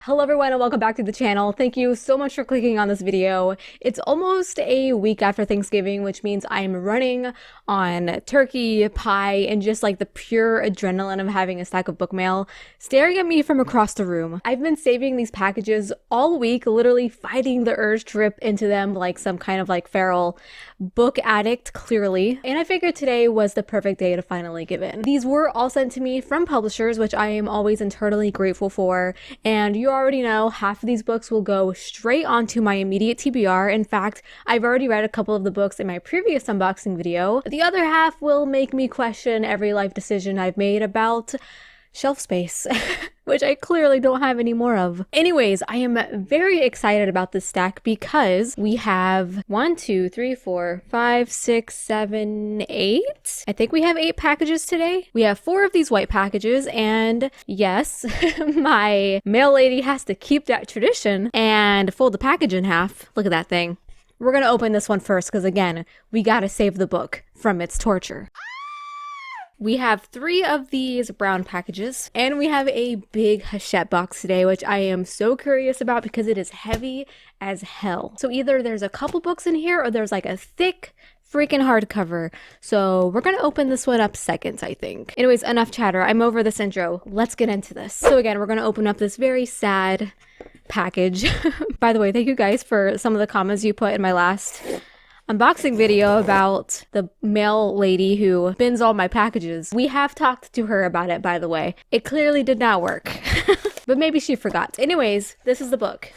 Hello everyone and welcome back to the channel. Thank you so much for clicking on this video. It's almost a week after Thanksgiving, which means I'm running on turkey, pie, and just like the pure adrenaline of having a stack of book mail staring at me from across the room. I've been saving these packages all week, literally fighting the urge to rip into them like some kind of like feral book addict, clearly. And I figured today was the perfect day to finally give in. These were all sent to me from publishers, which I am always eternally grateful for. And you already know half of these books will go straight onto my immediate TBR. In fact, I've already read a couple of the books in my previous unboxing video. The other half will make me question every life decision I've made about shelf space, which I clearly don't have any more of. Anyways, I am very excited about this stack because we have 1, 2, 3, 4, 5, 6, 7, 8. I think we have 8 packages today. We have 4 of these white packages, and yes, my mail lady has to keep that tradition and fold the package in half. Look at that thing. We're gonna open this one first because again, we gotta save the book from its torture. We have 3 of these brown packages, and we have a big Hachette box today, which I am so curious about because it is heavy as hell. So either there's a couple books in here or there's like a thick freaking hardcover. So we're gonna open this one up second, I think. Anyways, enough chatter. I'm over this intro. Let's get into this. So again, we're gonna open up this very sad package. By the way, thank you guys for some of the comments you put in my last unboxing video about the mail lady who bins all my packages. We have talked to her about it, by the way. It clearly did not work, but maybe she forgot. Anyways, this is the book.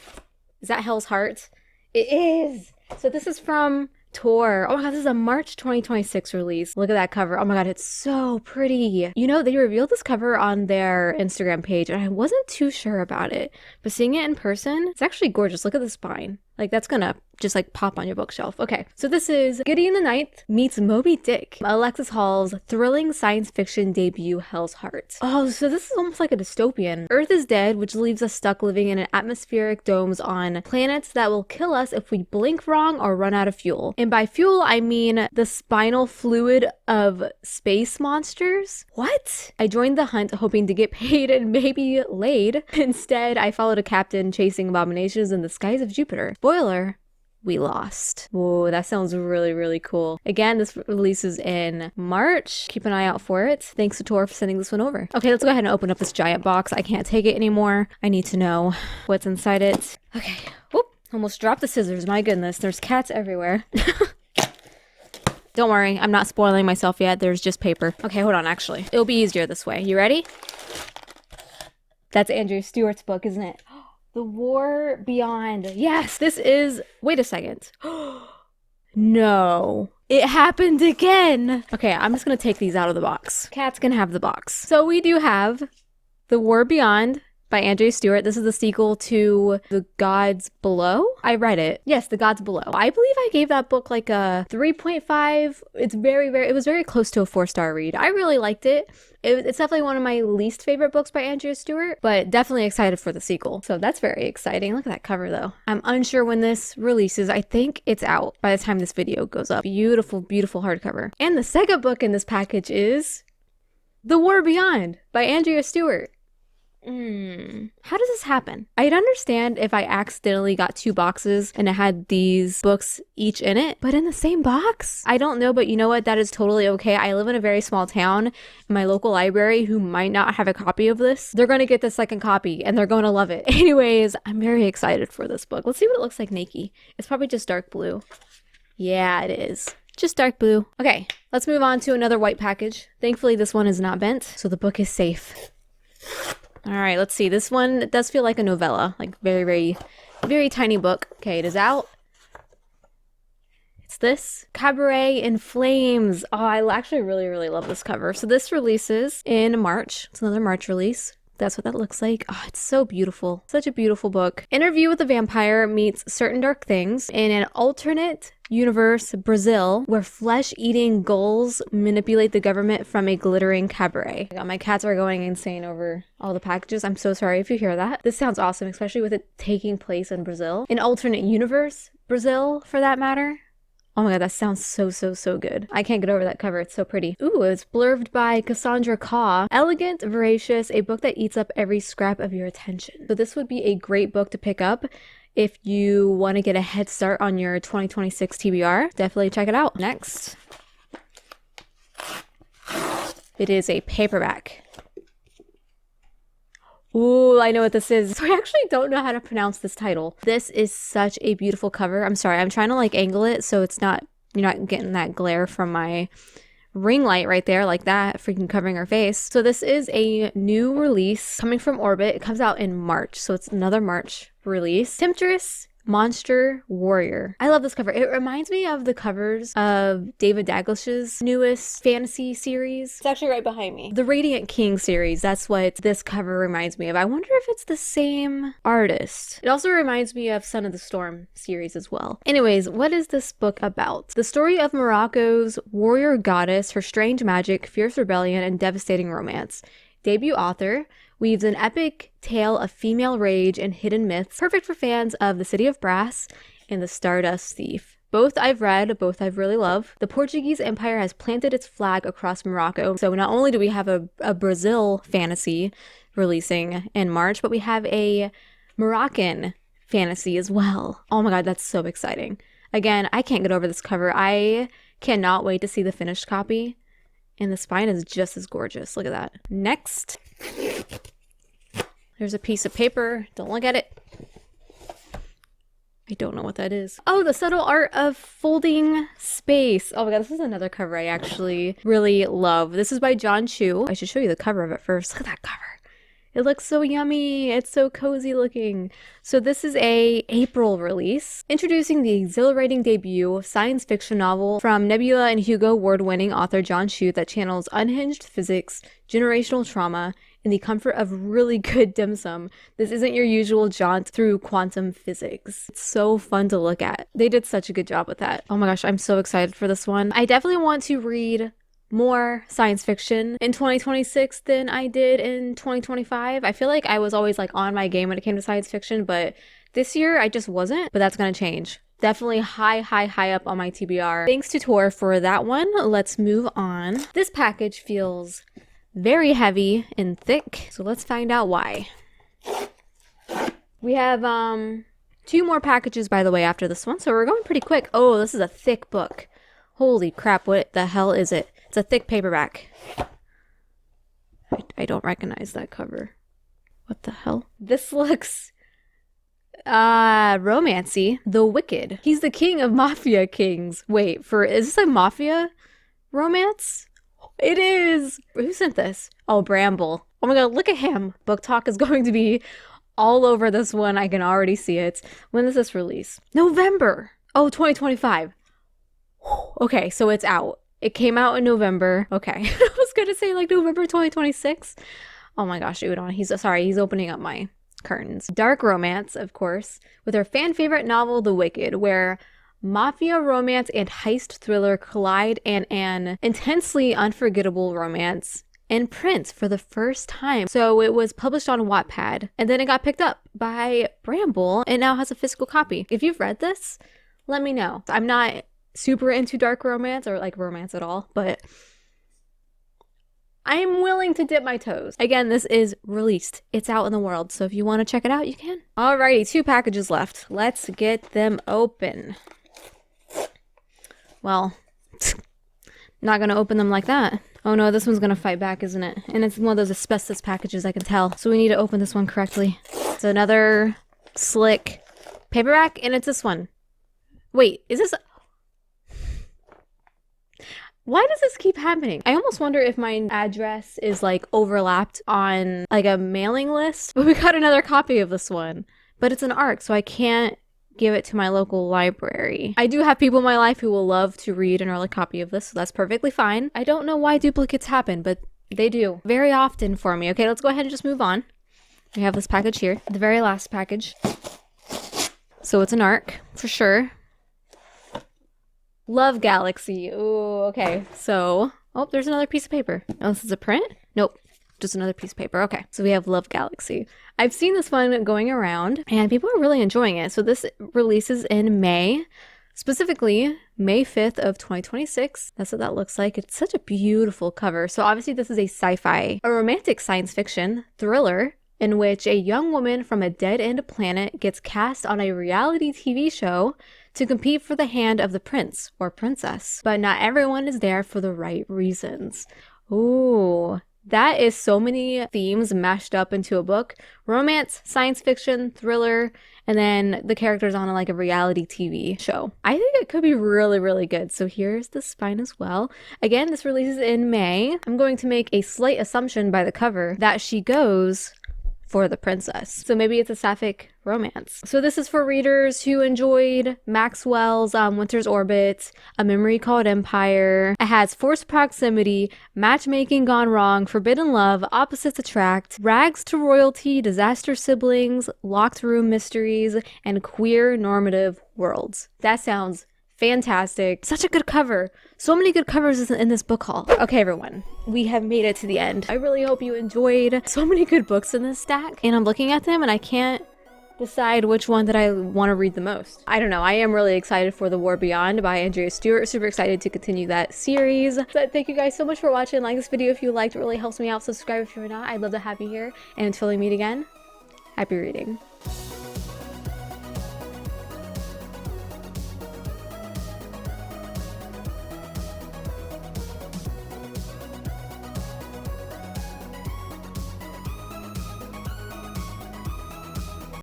Is that Hell's Heart? It is. So this is from Tor. Oh my god, this is a March 2026 release. Look at that cover. Oh my god, it's so pretty. You know, they revealed this cover on their Instagram page and I wasn't too sure about it, but seeing it in person, it's actually gorgeous. Look at the spine. Like that's gonna just like pop on your bookshelf. Okay, so this is Gideon the Ninth meets Moby Dick, Alexis Hall's thrilling science fiction debut, Hell's Heart. Oh, so this is almost like a dystopian. Earth is dead, which leaves us stuck living in an atmospheric domes on planets that will kill us if we blink wrong or run out of fuel. And by fuel, I mean the spinal fluid of space monsters. What? I joined the hunt hoping to get paid and maybe laid. Instead, I followed a captain chasing abominations in the skies of Jupiter. Spoiler, we lost. Whoa, that sounds really, really cool. Again, this releases in March. Keep an eye out for it. Thanks to Tor for sending this one over. Okay, let's go ahead and open up this giant box. I can't take it anymore. I need to know what's inside it. Okay, whoop, almost dropped the scissors. My goodness, there's cats everywhere. Don't worry, I'm not spoiling myself yet. There's just paper. Okay, hold on, actually. It'll be easier this way. You ready? That's Andrea Stewart's book, isn't it? The War Beyond. Yes, this is... Wait a second. No. It happened again. Okay, I'm just gonna take these out of the box. Cats can have the box. So we do have The War Beyond by Andrea Stewart. This is the sequel to The Gods Below. I read it. Yes, The Gods Below. I believe I gave that book like a 3.5. It's it was very close to a 4-star read. I really liked it. It's definitely one of my least favorite books by Andrea Stewart, but definitely excited for the sequel. So that's very exciting. Look at that cover though. I'm unsure when this releases. I think it's out by the time this video goes up. Beautiful, beautiful hardcover. And the second book in this package is The War Beyond by Andrea Stewart. How does this happen? I'd understand if I accidentally got 2 boxes and it had these books each in it, but in the same box? I don't know, but you know what? That is totally okay. I live in a very small town, and my local library, who might not have a copy of this, they're going to get the second copy and they're going to love it. Anyways, I'm very excited for this book. Let's see what it looks like naked. It's probably just dark blue. Yeah, it is. Just dark blue. Okay, let's move on to another white package. Thankfully, this one is not bent, so the book is safe. All right, let's see. This one does feel like a novella, like very, very, very tiny book. Okay, it is out. It's this Cabaret in Flames. Oh, I actually really, really love this cover. So this releases in March. It's another March release. That's what that looks like. Oh, it's so beautiful. Such a beautiful book. Interview with a Vampire meets Certain Dark Things in an alternate universe, Brazil, where flesh-eating gulls manipulate the government from a glittering cabaret. My cats are going insane over all the packages. I'm so sorry if you hear that. This sounds awesome, especially with it taking place in Brazil. An alternate universe, Brazil, for that matter. Oh my god, that sounds so, so, so good. I can't get over that cover. It's so pretty. Ooh, it's blurbed by Cassandra Kaw. Elegant, voracious, a book that eats up every scrap of your attention. So this would be a great book to pick up if you want to get a head start on your 2026 TBR. Definitely check it out. Next, it is a paperback. Ooh, I know what this is. So I actually don't know how to pronounce this title. This is such a beautiful cover. I'm sorry, I'm trying to like angle it so it's not, you're not getting that glare from my ring light right there like that, freaking covering her face. So this is a new release coming from Orbit. It comes out in March, so it's another March release. Temptress Monster Warrior. I love this cover. It reminds me of the covers of David Daglish's newest fantasy series. It's actually right behind me. The Radiant King series. That's what this cover reminds me of. I wonder if it's the same artist. It also reminds me of Son of the Storm series as well. Anyways, what is this book about? The story of Morocco's warrior goddess, her strange magic, fierce rebellion, and devastating romance. Debut author weaves an epic tale of female rage and hidden myths, perfect for fans of The City of Brass and The Stardust Thief. Both I've read, both I've really loved. The Portuguese Empire has planted its flag across Morocco. So not only do we have a Brazil fantasy releasing in March, but we have a Moroccan fantasy as well. Oh my god, that's so exciting. Again, I can't get over this cover. I cannot wait to see the finished copy. And the spine is just as gorgeous. Look at that. Next, there's a piece of paper. Don't look at it. I don't know what that is. Oh, The Subtle Art of Folding Space. Oh my god, this is another cover I actually really love. This is by John Chu. I should show you the cover of it first. Look at that cover. It looks so yummy. It's so cozy looking. So this is a April release, introducing the exhilarating debut science fiction novel from Nebula and Hugo award-winning author John Chu that channels unhinged physics, generational trauma, and the comfort of really good dim sum. This isn't your usual jaunt through quantum physics. It's so fun to look at. They did such a good job with that. Oh my gosh, I'm so excited for this one. I definitely want to read more science fiction in 2026 than I did in 2025. I feel like I was always like on my game when it came to science fiction, but this year I just wasn't, but that's gonna change. Definitely high up on my TBR. Thanks to Tor for that one. Let's move on. This package feels very heavy and thick, so let's find out why. We have 2 more packages, by the way, after this one, so we're going pretty quick. Oh, this is a thick book. Holy crap, what the hell is it? It's a thick paperback. I don't recognize that cover. What the hell? This looks romancy. The Wicked. He's the king of Mafia kings. Wait, is this a Mafia romance? It is! Who sent this? Oh, Bramble. Oh my god, look at him. Book Talk is going to be all over this one. I can already see it. When does this release? November! Oh, 2025. Okay, so it's out. It came out in November. Okay. I was gonna say like November 2026. Oh my gosh, Udon. He's opening up my curtains. Dark romance, of course, with her fan favorite novel, The Wicked, where mafia romance and heist thriller collide in an intensely unforgettable romance in print for the first time. So it was published on Wattpad, and then it got picked up by Bramble and now has a physical copy. If you've read this, let me know. I'm not super into dark romance or like romance at all, but I'm willing to dip my toes. Again, this is released. It's out in the world, so if you want to check it out, you can. Alrighty, 2 packages left. Let's get them open. Well, not gonna open them like that. Oh no, this one's gonna fight back, isn't it? And it's one of those asbestos packages, I can tell. So we need to open this one correctly. It's another slick paperback, and it's this one. Wait, is this... Why does this keep happening? I almost wonder if my address is like overlapped on like a mailing list. But we got another copy of this one. But it's an ARC, so I can't give it to my local library. I do have people in my life who will love to read an early copy of this, so that's perfectly fine. I don't know why duplicates happen, but they do. Very often for me. Okay, let's go ahead and just move on. We have this package here. The very last package. So it's an ARC, for sure. Love Galaxy. Ooh, okay. So, oh, there's another piece of paper. Oh, this is a print? Nope. Just another piece of paper. Okay. So we have Love Galaxy. I've seen this one going around and people are really enjoying it. So this releases in May specifically May 5th of 2026. That's what that looks like. It's such a beautiful cover. So obviously this is a sci-fi, a romantic science fiction thriller in which a young woman from a dead-end planet gets cast on a reality TV show to compete for the hand of the prince or princess. But not everyone is there for the right reasons. Ooh. That is so many themes mashed up into a book. Romance, science fiction, thriller, and then the characters on like a reality TV show. I think it could be really, really good. So here's the spine as well. Again, this releases in May. I'm going to make a slight assumption by the cover that she goes for the princess. So maybe it's a sapphic romance. So this is for readers who enjoyed Maxwell's Winter's Orbit, A Memory Called Empire. It has Forced Proximity, Matchmaking Gone Wrong, Forbidden Love, Opposites Attract, Rags to Royalty, Disaster Siblings, Locked Room Mysteries, and Queer Normative Worlds. That sounds fantastic. Such a good cover. So many good covers in this book haul. Okay, everyone, we have made it to the end. I really hope you enjoyed. So many good books in this stack, and I'm looking at them and I can't decide which one that I want to read the most. I don't know. I am really excited for The War Beyond by Andrea Stewart. Super excited to continue that series. So thank you guys so much for watching. Like this video if you liked. It really helps me out. Subscribe if you're not. I'd love to have you here. And until we meet again, happy reading.